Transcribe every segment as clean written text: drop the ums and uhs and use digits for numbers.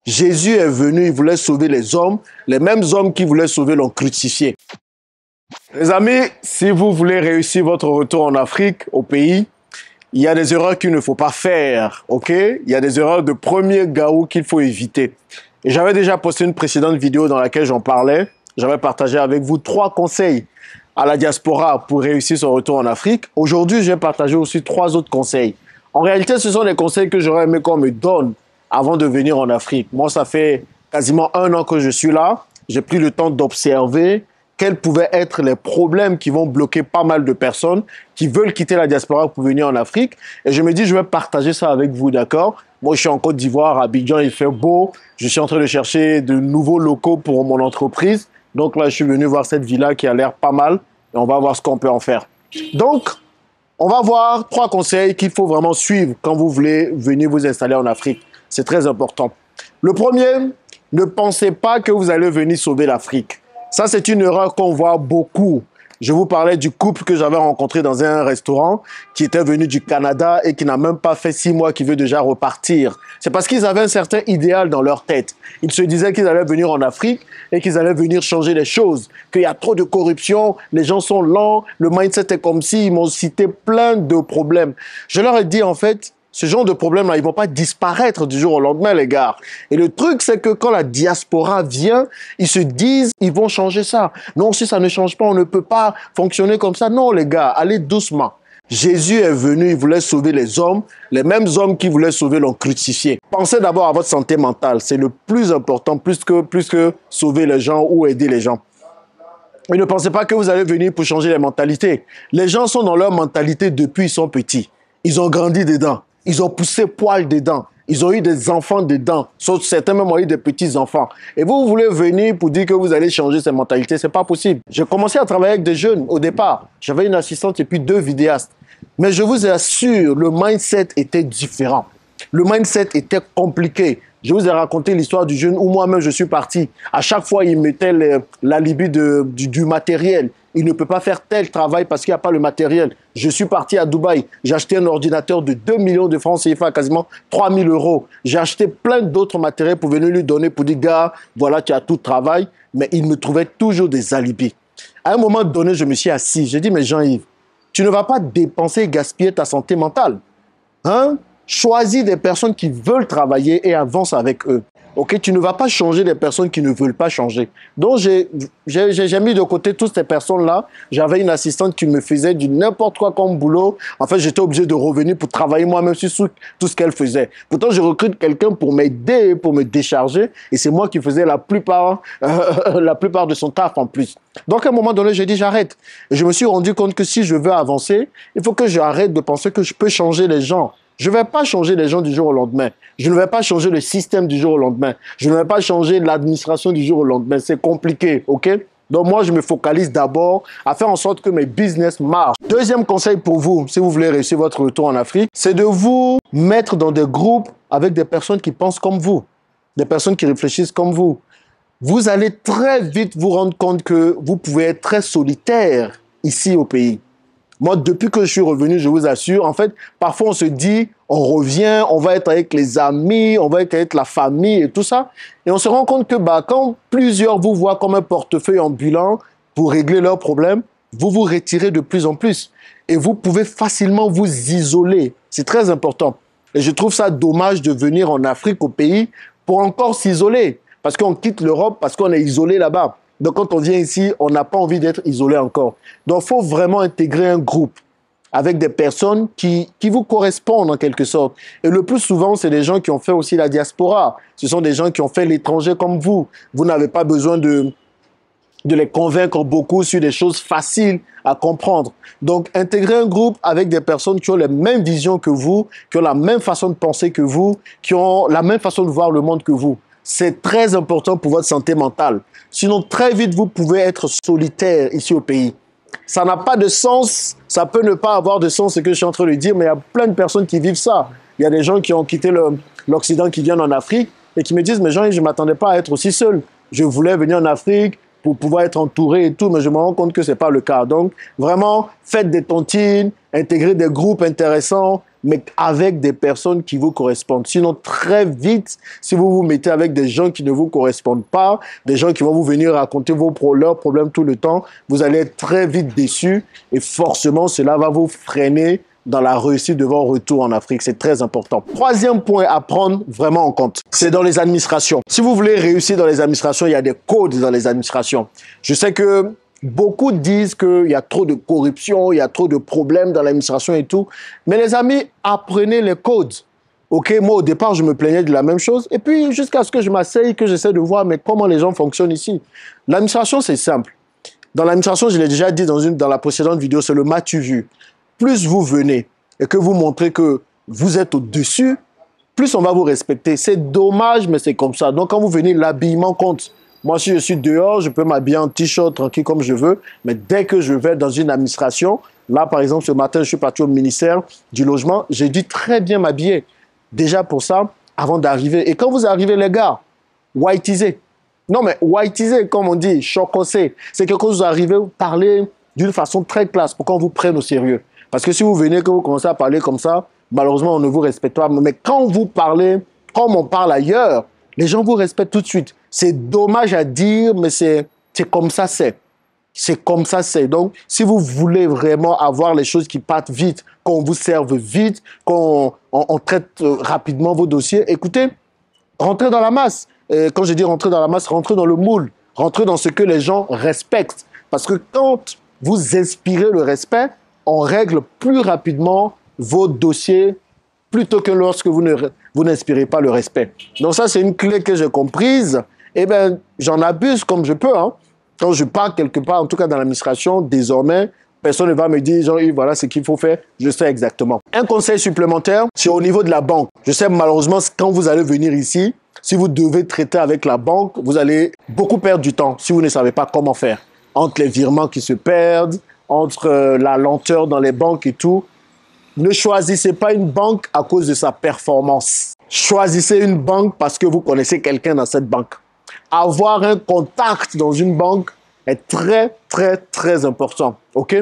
Jésus est venu, il voulait sauver les hommes. Les mêmes hommes qui voulaient sauver l'ont crucifié. Les amis, si vous voulez réussir votre retour en Afrique, au pays, il y a des erreurs qu'il ne faut pas faire, ok? Il y a des erreurs de premier gaou qu'il faut éviter. Et j'avais déjà posté une précédente vidéo dans laquelle j'en parlais. J'avais partagé avec vous 3 conseils à la diaspora pour réussir son retour en Afrique. Aujourd'hui, je vais partager aussi 3 autres conseils. En réalité, ce sont des conseils que j'aurais aimé qu'on me donne avant de venir en Afrique. Moi, ça fait quasiment 1 an que je suis là. J'ai pris le temps d'observer quels pouvaient être les problèmes qui vont bloquer pas mal de personnes qui veulent quitter la diaspora pour venir en Afrique. Et je me dis, je vais partager ça avec vous, d'accord? Moi, je suis en Côte d'Ivoire, à Abidjan, il fait beau. Je suis en train de chercher de nouveaux locaux pour mon entreprise. Donc là, je suis venu voir cette villa qui a l'air pas mal. Et on va voir ce qu'on peut en faire. Donc, on va voir 3 conseils qu'il faut vraiment suivre quand vous voulez venir vous installer en Afrique. C'est très important. Le premier, ne pensez pas que vous allez venir sauver l'Afrique. Ça, c'est une erreur qu'on voit beaucoup. Je vous parlais du couple que j'avais rencontré dans un restaurant qui était venu du Canada et qui n'a même pas fait 6 mois, qui veut déjà repartir. C'est parce qu'ils avaient un certain idéal dans leur tête. Ils se disaient qu'ils allaient venir en Afrique et qu'ils allaient venir changer les choses, qu'il y a trop de corruption, les gens sont lents, le mindset est comme si, ils m'ont cité plein de problèmes. Je leur ai dit en fait, ce genre de problèmes-là, ils ne vont pas disparaître du jour au lendemain, les gars. Et le truc, c'est que quand la diaspora vient, ils se disent, ils vont changer ça. Non, si ça ne change pas, on ne peut pas fonctionner comme ça. Non, les gars, allez doucement. Jésus est venu, il voulait sauver les hommes. Les mêmes hommes qui voulaient sauver l'ont crucifié. Pensez d'abord à votre santé mentale. C'est le plus important, plus que sauver les gens ou aider les gens. Et ne pensez pas que vous allez venir pour changer les mentalités. Les gens sont dans leur mentalité depuis ils sont petits. Ils ont grandi dedans. Ils ont poussé poil dedans. Ils ont eu des enfants dedans. Certains même ont eu des petits-enfants. Et vous voulez venir pour dire que vous allez changer ces mentalités. C'est pas possible. J'ai commencé à travailler avec des jeunes au départ. J'avais une assistante et puis 2 vidéastes. Mais je vous assure, le mindset était différent. Le mindset était compliqué. Je vous ai raconté l'histoire du jeune où moi-même je suis parti. À chaque fois, il mettait l'alibi du matériel. Il ne peut pas faire tel travail parce qu'il n'y a pas le matériel. Je suis parti à Dubaï. J'ai acheté un ordinateur de 2 millions de francs CFA, quasiment 3 000 euros. J'ai acheté plein d'autres matériels pour venir lui donner, pour dire, gars, voilà, tu as tout travail. Mais il me trouvait toujours des alibis. À un moment donné, je me suis assis. J'ai dit, mais Jean-Yves, tu ne vas pas dépenser et gaspiller ta santé mentale. Hein? Choisis des personnes qui veulent travailler et avance avec eux. Ok, tu ne vas pas changer des personnes qui ne veulent pas changer. Donc, j'ai mis de côté toutes ces personnes-là. J'avais une assistante qui me faisait du n'importe quoi comme boulot. En fait, j'étais obligé de revenir pour travailler moi-même sur tout ce qu'elle faisait. Pourtant, je recrute quelqu'un pour m'aider, pour me décharger. Et c'est moi qui faisais la plupart de son taf en plus. Donc, à un moment donné, j'ai dit j'arrête. Et je me suis rendu compte que si je veux avancer, il faut que j'arrête de penser que je peux changer les gens. Je ne vais pas changer les gens du jour au lendemain. Je ne vais pas changer le système du jour au lendemain. Je ne vais pas changer l'administration du jour au lendemain. C'est compliqué, ok? Donc moi, je me focalise d'abord à faire en sorte que mes business marchent. Deuxième conseil pour vous, si vous voulez réussir votre retour en Afrique, c'est de vous mettre dans des groupes avec des personnes qui pensent comme vous, des personnes qui réfléchissent comme vous. Vous allez très vite vous rendre compte que vous pouvez être très solitaire ici au pays. Moi, depuis que je suis revenu, je vous assure, en fait, parfois on se dit, on revient, on va être avec les amis, on va être avec la famille et tout ça. Et on se rend compte que quand plusieurs vous voient comme un portefeuille ambulant pour régler leurs problèmes, vous vous retirez de plus en plus. Et vous pouvez facilement vous isoler. C'est très important. Et je trouve ça dommage de venir en Afrique, au pays, pour encore s'isoler. Parce qu'on quitte l'Europe, parce qu'on est isolé là-bas. Donc, quand on vient ici, on n'a pas envie d'être isolé encore. Donc, il faut vraiment intégrer un groupe avec des personnes qui vous correspondent en quelque sorte. Et le plus souvent, c'est des gens qui ont fait aussi la diaspora. Ce sont des gens qui ont fait l'étranger comme vous. Vous n'avez pas besoin de les convaincre beaucoup sur des choses faciles à comprendre. Donc, intégrer un groupe avec des personnes qui ont les mêmes visions que vous, qui ont la même façon de penser que vous, qui ont la même façon de voir le monde que vous. C'est très important pour votre santé mentale. Sinon, très vite, vous pouvez être solitaire ici au pays. Ça n'a pas de sens. Ça peut ne pas avoir de sens, ce que je suis en train de dire, mais il y a plein de personnes qui vivent ça. Il y a des gens qui ont quitté l'Occident, qui viennent en Afrique et qui me disent, mais Jean, je ne m'attendais pas à être aussi seul. Je voulais venir en Afrique pour pouvoir être entouré et tout, mais je me rends compte que ce n'est pas le cas. Donc, vraiment, faites des tontines, intégrez des groupes intéressants, mais avec des personnes qui vous correspondent. Sinon, très vite, si vous vous mettez avec des gens qui ne vous correspondent pas, des gens qui vont vous venir raconter leurs problèmes tout le temps, vous allez être très vite déçus et forcément, cela va vous freiner dans la réussite de votre retour en Afrique. C'est très important. Troisième point à prendre vraiment en compte, c'est dans les administrations. Si vous voulez réussir dans les administrations, il y a des codes dans les administrations. Je sais que beaucoup disent qu'il y a trop de corruption, il y a trop de problèmes dans l'administration et tout. Mais les amis, apprenez les codes. Ok, moi au départ, je me plaignais de la même chose. Et puis, jusqu'à ce que je m'asseye, que j'essaie de voir mais comment les gens fonctionnent ici. L'administration, c'est simple. Dans l'administration, je l'ai déjà dit dans la précédente vidéo, c'est le m'as-tu vu. Plus vous venez et que vous montrez que vous êtes au-dessus, plus on va vous respecter. C'est dommage, mais c'est comme ça. Donc, quand vous venez, l'habillement compte. Moi, si je suis dehors, je peux m'habiller en t-shirt tranquille comme je veux. Mais dès que je vais dans une administration, là, par exemple, ce matin, je suis parti au ministère du Logement, j'ai dû très bien m'habiller. Déjà pour ça, avant d'arriver. Et quand vous arrivez, les gars, whiteisez. Non, mais whiteisez, comme on dit, chocossez. C'est que quand vous arrivez, vous parlez d'une façon très classe pour qu'on vous prenne au sérieux. Parce que si vous venez, que vous commencez à parler comme ça, malheureusement, on ne vous respecte pas. Mais quand vous parlez comme on parle ailleurs, les gens vous respectent tout de suite. C'est dommage à dire, mais c'est comme ça c'est. C'est comme ça c'est. Donc, si vous voulez vraiment avoir les choses qui partent vite, qu'on vous serve vite, qu'on traite rapidement vos dossiers, écoutez, rentrez dans la masse. Et quand je dis rentrer dans la masse, rentrez dans le moule. Rentrez dans ce que les gens respectent. Parce que quand vous inspirez le respect, on règle plus rapidement vos dossiers plutôt que lorsque vous n'inspirez pas le respect. Donc ça, c'est une clé que j'ai comprise. Eh bien, j'en abuse comme je peux. Hein. Quand je pars quelque part, en tout cas dans l'administration, désormais, personne ne va me dire, genre, voilà ce qu'il faut faire. Je sais exactement. Un conseil supplémentaire, c'est au niveau de la banque. Je sais malheureusement, quand vous allez venir ici, si vous devez traiter avec la banque, vous allez beaucoup perdre du temps si vous ne savez pas comment faire. Entre les virements qui se perdent, entre la lenteur dans les banques et tout. Ne choisissez pas une banque à cause de sa performance. Choisissez une banque parce que vous connaissez quelqu'un dans cette banque. Avoir un contact dans une banque est très, très, très important. OK?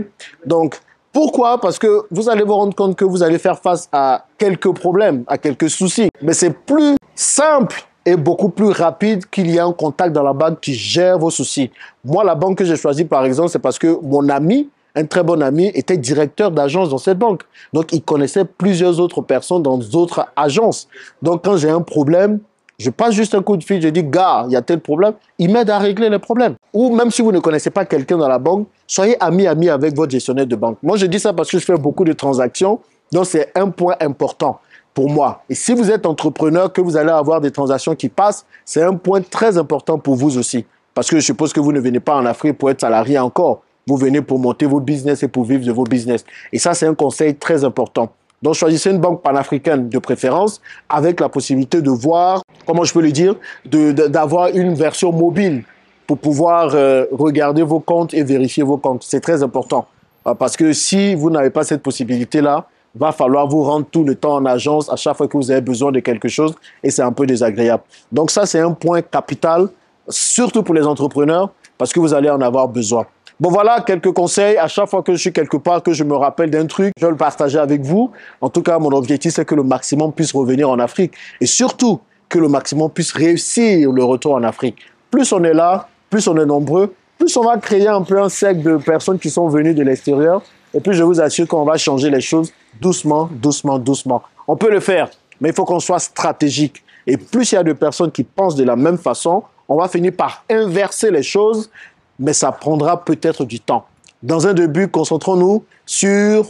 Donc, pourquoi? Parce que vous allez vous rendre compte que vous allez faire face à quelques problèmes, à quelques soucis. Mais c'est plus simple et beaucoup plus rapide qu'il y ait un contact dans la banque qui gère vos soucis. Moi, la banque que j'ai choisie, par exemple, c'est parce que mon ami, un très bon ami, était directeur d'agence dans cette banque. Donc, il connaissait plusieurs autres personnes dans d'autres agences. Donc, quand j'ai un problème, je passe juste un coup de fil, je dis, gars, il y a tel problème. Il m'aide à régler les problèmes. Ou même si vous ne connaissez pas quelqu'un dans la banque, soyez ami avec votre gestionnaire de banque. Moi, je dis ça parce que je fais beaucoup de transactions. Donc, c'est un point important pour moi. Et si vous êtes entrepreneur, que vous allez avoir des transactions qui passent, c'est un point très important pour vous aussi. Parce que je suppose que vous ne venez pas en Afrique pour être salarié encore. Vous venez pour monter vos business et pour vivre de vos business. Et ça, c'est un conseil très important. Donc, choisissez une banque panafricaine de préférence avec la possibilité de voir, comment je peux le dire, d'avoir une version mobile pour pouvoir regarder vos comptes et vérifier vos comptes. C'est très important. Parce que si vous n'avez pas cette possibilité-là, il va falloir vous rendre tout le temps en agence à chaque fois que vous avez besoin de quelque chose et c'est un peu désagréable. Donc ça, c'est un point capital, surtout pour les entrepreneurs, parce que vous allez en avoir besoin. Bon, voilà quelques conseils. À chaque fois que je suis quelque part, que je me rappelle d'un truc, je vais le partager avec vous. En tout cas, mon objectif, c'est que le maximum puisse revenir en Afrique. Et surtout, que le maximum puisse réussir le retour en Afrique. Plus on est là, plus on est nombreux, plus on va créer un peu un cercle de personnes qui sont venues de l'extérieur. Et puis, je vous assure qu'on va changer les choses doucement, doucement, doucement. On peut le faire, mais il faut qu'on soit stratégique. Et plus il y a de personnes qui pensent de la même façon, on va finir par inverser les choses, mais ça prendra peut-être du temps. Dans un début, concentrons-nous sur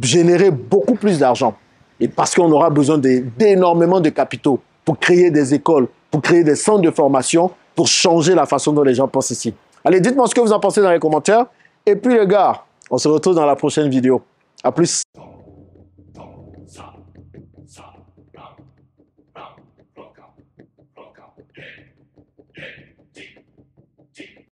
générer beaucoup plus d'argent. Et parce qu'on aura besoin d'énormément de capitaux pour créer des écoles, pour créer des centres de formation, pour changer la façon dont les gens pensent ici. Allez, dites-moi ce que vous en pensez dans les commentaires. Et puis les gars, on se retrouve dans la prochaine vidéo. À plus.